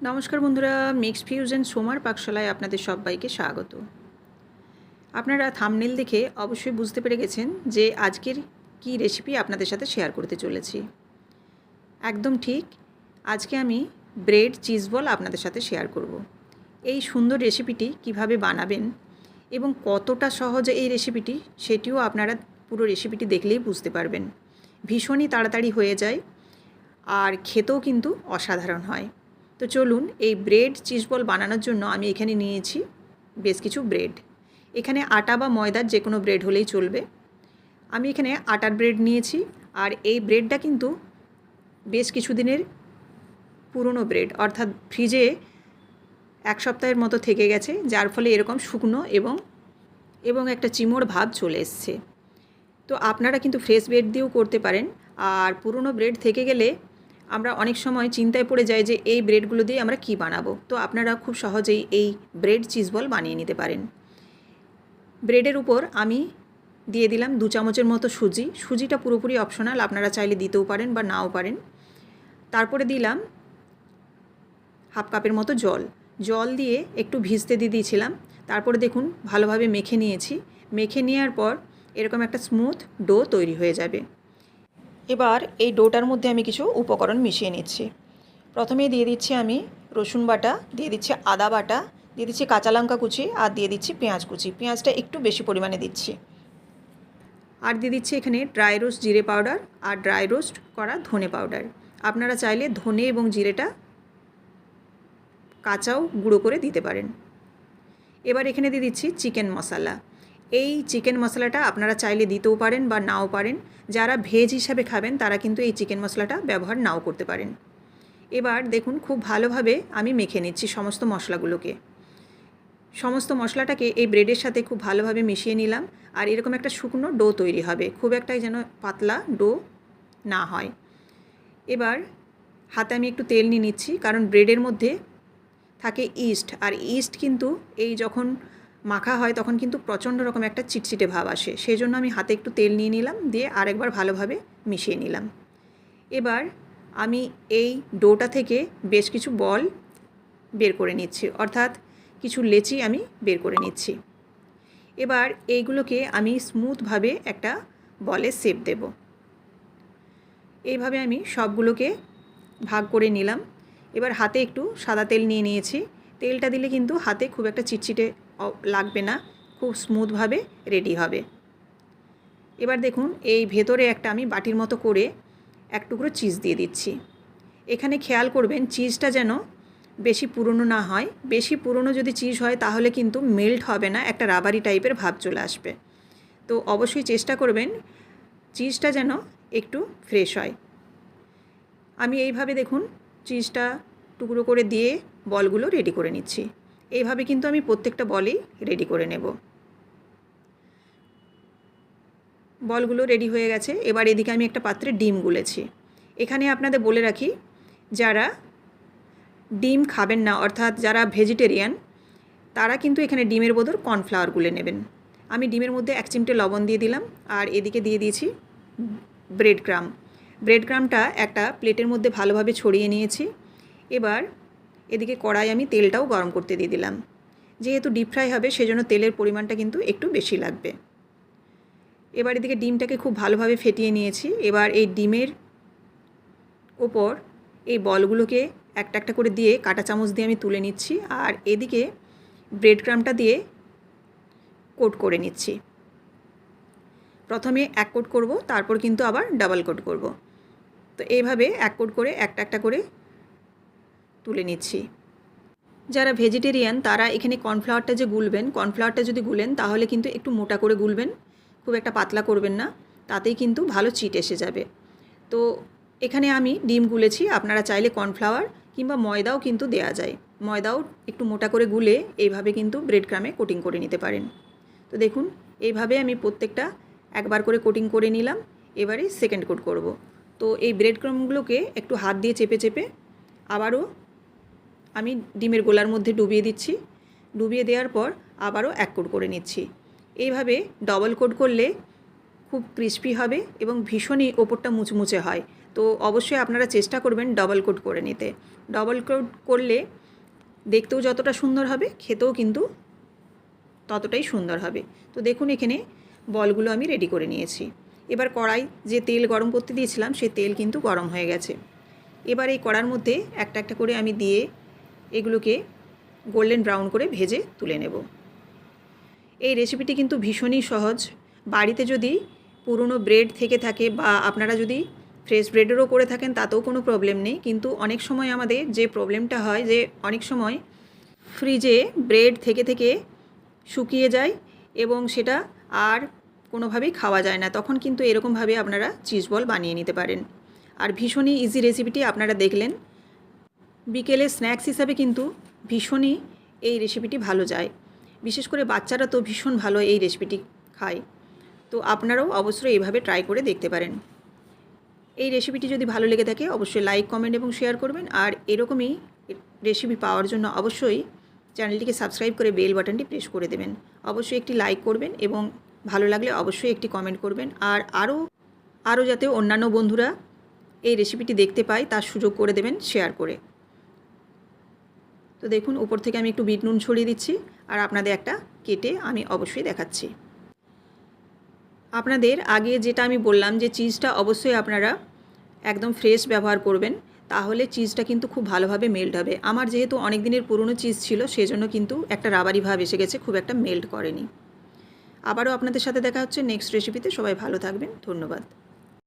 নমস্কার বন্ধুরা, mixed views and সোমার পাকশালায় আপনাদের সবাইকে স্বাগত। আপনারা থাম্বনেল দেখে অবশ্যই বুঝতে পেরে গেছেন যে আজকের কি রেসিপি আপনাদের সাথে শেয়ার করতে চলেছি। একদম ঠিক, আজকে আমি ব্রেড চিজ বল আপনাদের সাথে শেয়ার করব। এই সুন্দর রেসিপিটি কিভাবে বানাবেন এবং কতটা সহজ এই রেসিপিটি সেটিও আপনারা পুরো রেসিপিটি দেখলেই বুঝতে পারবেন। ভীষণই তাড়াতাড়ি হয়ে যায় আর খেতেও কিন্তু অসাধারণ হয়। তো চলুন, এই ব্রেড চিজ বল বানানোর জন্য আমি এখানে নিয়েছি বেশ কিছু ব্রেড। এখানে আটা বা ময়দার যে কোনো ব্রেড হলেই চলবে। আমি এখানে আটার ব্রেড নিয়েছি, আর এই ব্রেডটা কিন্তু বেশ কিছু দিনের পুরনো ব্রেড, অর্থাৎ ফ্রিজে এক সপ্তাহের মতো থেকে গেছে, যার ফলে এরকম শুকনো এবং একটা চিমড় ভাব চলে এসছে। তো আপনারা কিন্তু ফ্রেশ ব্রেড দিয়েও করতে পারেন। আর পুরনো ব্রেড থেকে গেলে আমরা অনেক সময় চিন্তায় পড়ে যাই যে এই ব্রেডগুলো দিয়ে আমরা কি বানাবো। তো আপনারা খুব সহজেই এই ব্রেড চিজ বল বানিয়ে নিতে পারেন। ব্রেডের উপর আমি দিয়ে দিলাম 2 চামচের মতো সুজি। সুজিটা পুরোপুরি অপশনাল, আপনারা চাইলে দিতেও পারেন বা নাও পারেন। তারপরে দিলাম হাফ কাপের মতো জল দিয়ে একটু ভিজতে দিয়ে দিয়েছিলাম। তারপরে দেখুন ভালোভাবে মেখে নিয়েছি। মেখে নেওয়ার পর এরকম একটা স্মুথ ডো তৈরি হয়ে যাবে। এবার এই ডোটার মধ্যে আমি কিছু উপকরণ মিশিয়ে নিচ্ছি। প্রথমেই দিয়ে দিচ্ছি আমি রসুন বাটা, দিয়ে দিচ্ছি আদা বাটা, দিয়ে দিচ্ছি কাঁচা লঙ্কা কুচি, আর দিয়ে দিচ্ছি পেঁয়াজ কুচি। পেঁয়াজটা একটু বেশি পরিমাণে দিচ্ছি। আর দিয়ে দিচ্ছি এখানে ড্রাই রোস্ট জিরে পাউডার আর ড্রাই রোস্ট করা ধনে পাউডার। আপনারা চাইলে ধনে এবং জিরেটা কাঁচাও গুঁড়ো করে দিতে পারেন। এবার এখানে দিয়ে দিচ্ছি চিকেন মশলা। এই চিকেন মশলাটা আপনারা চাইলে দিতেও পারেন বা নাও পারেন। যারা ভেজ হিসাবে খাবেন তারা কিন্তু এই চিকেন মশলাটা ব্যবহার নাও করতে পারেন। এবার দেখুন খুব ভালোভাবে আমি মেখে নিচ্ছি সমস্ত মশলাগুলোকে। সমস্ত মশলাটাকে এই ব্রেডের সাথে খুব ভালোভাবে মিশিয়ে নিলাম। আর এরকম একটা শুকনো ডো তৈরি হবে, খুব একটা যেন পাতলা ডো না হয়। এবার হাতে আমি একটু তেল নিয়ে নিচ্ছি, কারণ ব্রেডের মধ্যে থাকে ইস্ট, আর ইস্ট কিন্তু এই যখন মাখা হয় তখন কিন্তু প্রচণ্ড রকম একটা চিটচিটে ভাব আসে। সেই জন্য আমি হাতে একটু তেল নিয়ে নিলাম, দিয়ে আরেকবার ভালোভাবে মিশিয়ে নিলাম। এবার আমি এই ডোটা থেকে বেশ কিছু বল বের করে নিচ্ছি, অর্থাৎ কিছু লেচি আমি বের করে নিচ্ছি। এবার এইগুলোকে আমি স্মুথভাবে একটা বলে শেপ দেব। এইভাবে আমি সবগুলোকে ভাগ করে নিলাম। এবার হাতে একটু সাদা তেল নিয়ে নিয়েছি। তেলটা দিলে কিন্তু হাতে খুব একটা চিটচিটে লাগবে না, খুব স্মুথভাবে রেডি হবে। এবার দেখুন এই ভেতরে একটা আমি বাটির মতো করে এক টুকরো চিজ দিয়ে দিচ্ছি। এখানে খেয়াল করবেন চিজটা যেন বেশি পুরনো না হয়। বেশি পুরনো যদি চিজ হয় তাহলে কিন্তু মেল্ট হবে না, একটা রাবারি টাইপের ভাব চলে আসবে। তো অবশ্যই চেষ্টা করবেন চিজটা যেন একটু ফ্রেশ হয়। আমি এইভাবে দেখুন চিজটা টুকরো করে দিয়ে বলগুলো রেডি করে নিচ্ছি। এইভাবে কিন্তু আমি প্রত্যেকটা বলই রেডি করে নেব। বলগুলো রেডি হয়ে গেছে। এবার এদিকে আমি একটা পাত্রে ডিম গুলেছি। এখানে আপনাদের বলে রাখি, যারা ডিম খাবেন না, অর্থাৎ যারা ভেজিটেরিয়ান, তারা কিন্তু এখানে ডিমের বদল কর্নফ্লাওয়ার গুলে নেবেন। আমি ডিমের মধ্যে 1 চিমটে লবণ দিয়ে দিলাম, আর এদিকে দিয়ে দিয়েছি ব্রেড ক্রাম্ব। ব্রেড ক্রাম্বটা একটা প্লেটের মধ্যে ভালোভাবে ছড়িয়ে নিয়েছি। এবার এদিকে কড়াই আমি তেলটাও গরম করতে দিয়ে দিলাম। যেহেতু ডিপ ফ্রাই হবে সেজন্য তেলের পরিমাণটা কিন্তু একটু বেশি লাগবে। এবার এদিকে ডিমটাকে খুব ভালোভাবে ফেটিয়ে নিয়েছি। এবার এই ডিমের ওপর এই বলগুলোকে একটা একটা করে দিয়ে কাঁটা চামচ দিয়ে আমি তুলে নিচ্ছি, আর এদিকে ব্রেড ক্রাম্বটা দিয়ে কোট করে নিচ্ছি। প্রথমে এক কোট করব, তারপর কিন্তু আবার ডাবল কোট করব। তো এইভাবে এক কোট করে একটা একটা করে তুলে নিচ্ছি। যারা ভেজিটেরিয়ান তারা এখানে কর্নফ্লাওয়ারটা যে গুলবেন, কর্নফ্লাওয়ারটা যদি গুলেন তাহলে কিন্তু একটু মোটা করে গুলবেন, খুব একটা পাতলা করবেন না, তাতেই কিন্তু ভালো চিট এসে যাবে। তো এখানে আমি ডিম গুলেছি, আপনারা চাইলে কর্নফ্লাওয়ার কিংবা ময়দাও কিন্তু দেয়া যায়। ময়দাও একটু মোটা করে গুলে এইভাবে কিন্তু ব্রেড ক্রামে কোটিং করে নিতে পারেন। তো দেখুন এইভাবে আমি প্রত্যেকটা একবার করে কোটিং করে নিলাম। এবারে সেকেন্ড কোট করব। তো এই ব্রেড ক্রামগুলোকে একটু হাত দিয়ে চেপে চেপে আবারও আমি ডিমের গোলার মধ্যে ডুবিয়ে দিচ্ছি। ডুবিয়ে দেওয়ার পর আবারও এক কোট করে নিচ্ছি। এইভাবে ডবল কোট করলে খুব ক্রিস্পি হবে এবং ভীষণই ওপরটা মুচমুচে হয়। তো অবশ্যই আপনারা চেষ্টা করবেন ডবল কোট করে নিতে। ডবল কোট করলে দেখতেও যতটা সুন্দর হবে, খেতেও কিন্তু ততটাই সুন্দর হবে। তো দেখুন এখানে বলগুলো আমি রেডি করে নিয়েছি। এবার কড়াই যে তেল গরম করতে দিয়েছিলাম সেই তেল কিন্তু গরম হয়ে গেছে। এবার এই কড়ার মধ্যে একটা একটা করে আমি দিয়ে এগুলোকে গোল্ডেন ব্রাউন করে ভেজে তুলে নেব। এই রেসিপিটি কিন্তু ভীষণই সহজ। বাড়িতে যদি পুরনো ব্রেড থেকে থাকে বা আপনারা যদি ফ্রেশ ব্রেডেরও করে থাকেন তাতেও কোনো প্রবলেম নেই, কিন্তু অনেক সময় আমাদের যে প্রবলেমটা হয় যে অনেক সময় ফ্রিজে ব্রেড থেকে থেকে শুকিয়ে যায় এবং সেটা আর কোনোভাবেই খাওয়া যায় না, তখন কিন্তু এরকমভাবে আপনারা চিজ বল বানিয়ে নিতে পারেন। আর ভীষণই ইজি রেসিপিটি আপনারা দেখলেন। বিকেলে স্ন্যাক্স হিসাবে কিন্তু ভীষণই এই রেসিপিটি ভালো যায়। বিশেষ করে বাচ্চারা তো ভীষণ ভালো এই রেসিপিটি খায়। তো আপনারাও অবশ্যই এইভাবে ট্রাই করে দেখতে পারেন। এই রেসিপিটি যদি ভালো লেগে থাকে অবশ্যই লাইক, কমেন্ট এবং শেয়ার করবেন। আর এরকমই রেসিপি পাওয়ার জন্য অবশ্যই চ্যানেলটিকে সাবস্ক্রাইব করে বেল বাটনটি প্রেস করে দেবেন। অবশ্যই একটি লাইক করবেন এবং ভালো লাগলে অবশ্যই একটি কমেন্ট করবেন। আর আরও যাতে অন্যান্য বন্ধুরা এই রেসিপিটি দেখতে পায় তার সুযোগ করে দেবেন শেয়ার করে। তো দেখুন উপর থেকে আমি একটু বিট নুন ছড়িয়ে দিচ্ছি আর আপনাদের একটা কেটে আমি অবশ্যই দেখাচ্ছি। আপনাদের আগে যেটা আমি বললাম যে চিজটা অবশ্যই আপনারা একদম ফ্রেশ ব্যবহার করবেন, তাহলে চিজটা কিন্তু খুব ভালোভাবে মেল্ট হবে। আমার যেহেতু অনেক দিনের পুরনো চিজ ছিল সেজন্য কিন্তু একটা রাবারি ভাব এসে গেছে, খুব একটা মেল্ট করেনি। আবারও আপনাদের সাথে দেখা হচ্ছে নেক্সট রেসিপিতে। সবাই ভালো থাকবেন, ধন্যবাদ।